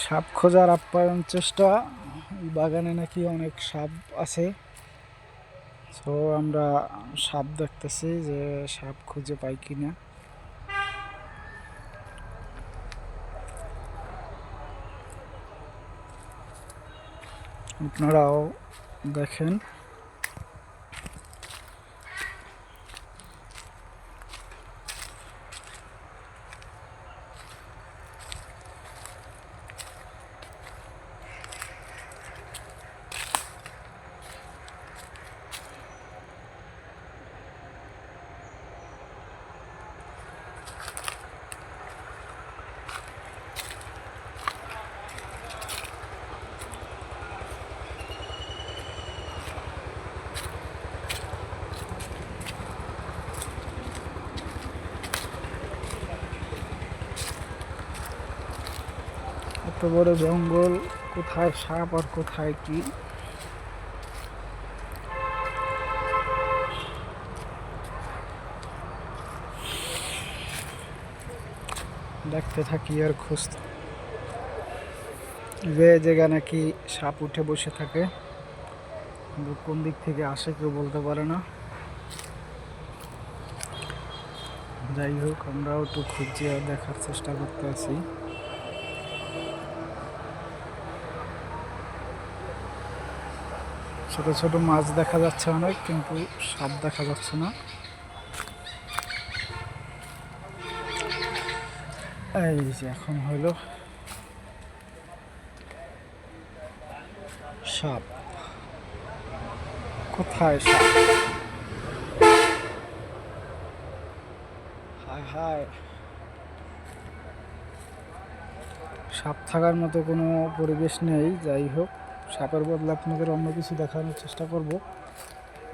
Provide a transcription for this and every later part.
সাপ খোঁজার আপ্রাণ চেষ্টা। বাগানে নাকি অনেক সাপ আছে, তো আমরা সাপ দেখতেছি যে সাপ খুঁজে পাই কিনা। আপনারাও দেখেন। এত বড় জঙ্গল, কোথায় সাপ আর কোথায় কি। দেখতে থাকি আর খুঁজতে। যে জায়গা নাকি সাপ উঠে বসে থাকে, কিন্তু কোন দিক থেকে আসে কেউ বলতে পারে না। যাই হোক, আমরাও একটু খুঁজে দেখার চেষ্টা করতে আছি। ছোট ছোট মাছ দেখা যাচ্ছে অনেক, কিন্তু সাপ দেখা যাচ্ছে না। এই যে এখন হইল সাপ। কোথায় সাপ? হায় হায়, সাপ থাকার মতো কোনো পরিবেশ নেই। যাই হোক, সাপের বদলে আপনাদের অন্য কিছু দেখানোর চেষ্টা করব।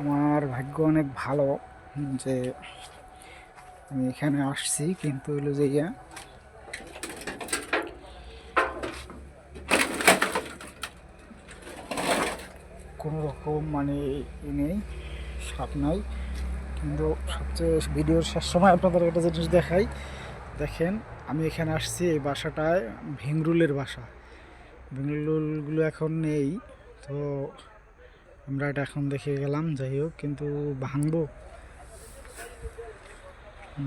আমার ভাগ্য অনেক ভালো যে আমি এখানে আসছি, কিন্তু হলো যে কোনো রকম মানে নেই, সাপ নাই। কিন্তু সবচেয়ে ভিডিওর শেষ সময় আপনাদের একটা জিনিস দেখাই। দেখেন, আমি এখানে আসছি, এই বাসাটায় ভিংরুলের বাসা। ভিংরুলগুলো এখন নেই, তো আমরা এটা এখন দেখে গেলাম। যাই হোক, কিন্তু ভাঙবো,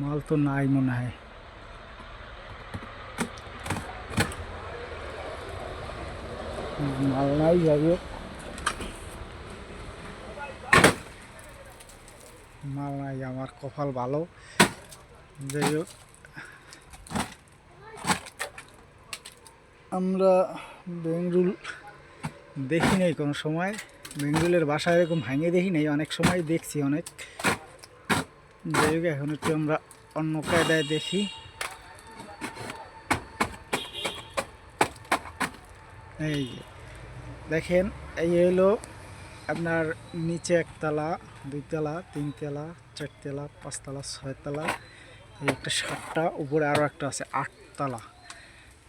মাল তো নাই মনে হয়। মাল নাই। যাই হোক, মাল নাই, আমার কপাল ভালো। যাই হোক, আমরা বেঙ্গরুল দেখি নাই কোনো সময়। বেঙ্গরুলের বাসা এরকম ভাঙে দেখি নাই, অনেক সময় দেখছি অনেক। যাই হোক, এখন একটু আমরা অন্য কায়দায় দেখি। এই দেখেন, এই হলো আপনার নিচে একতলা, দুইতলা, তিনতলা, চারতলা, পাঁচতলা, ছয়তলা, এই একটা সাতটা, উপরে আরও একটা আছে আটতলা।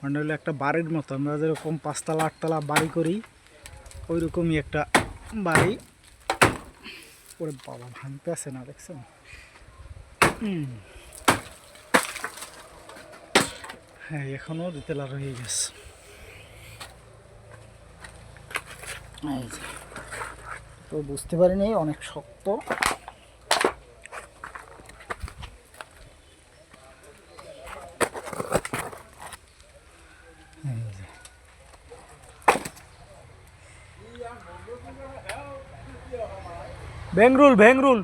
মানে হলো একটা বাড়ির মতো। আমরা যেরকম পাঁচতলা আটতলা বাড়ি করি, ওই রকমই একটা বাড়ি। ওরে বাবা, ভাঙতে আছে না, দেখছেন? হ্যাঁ, এখনও দুতলা রয়ে গেছে। তো বুঝতে পারিনি, অনেক শক্ত। বেঙ্গরুল, বেঙ্গরুল।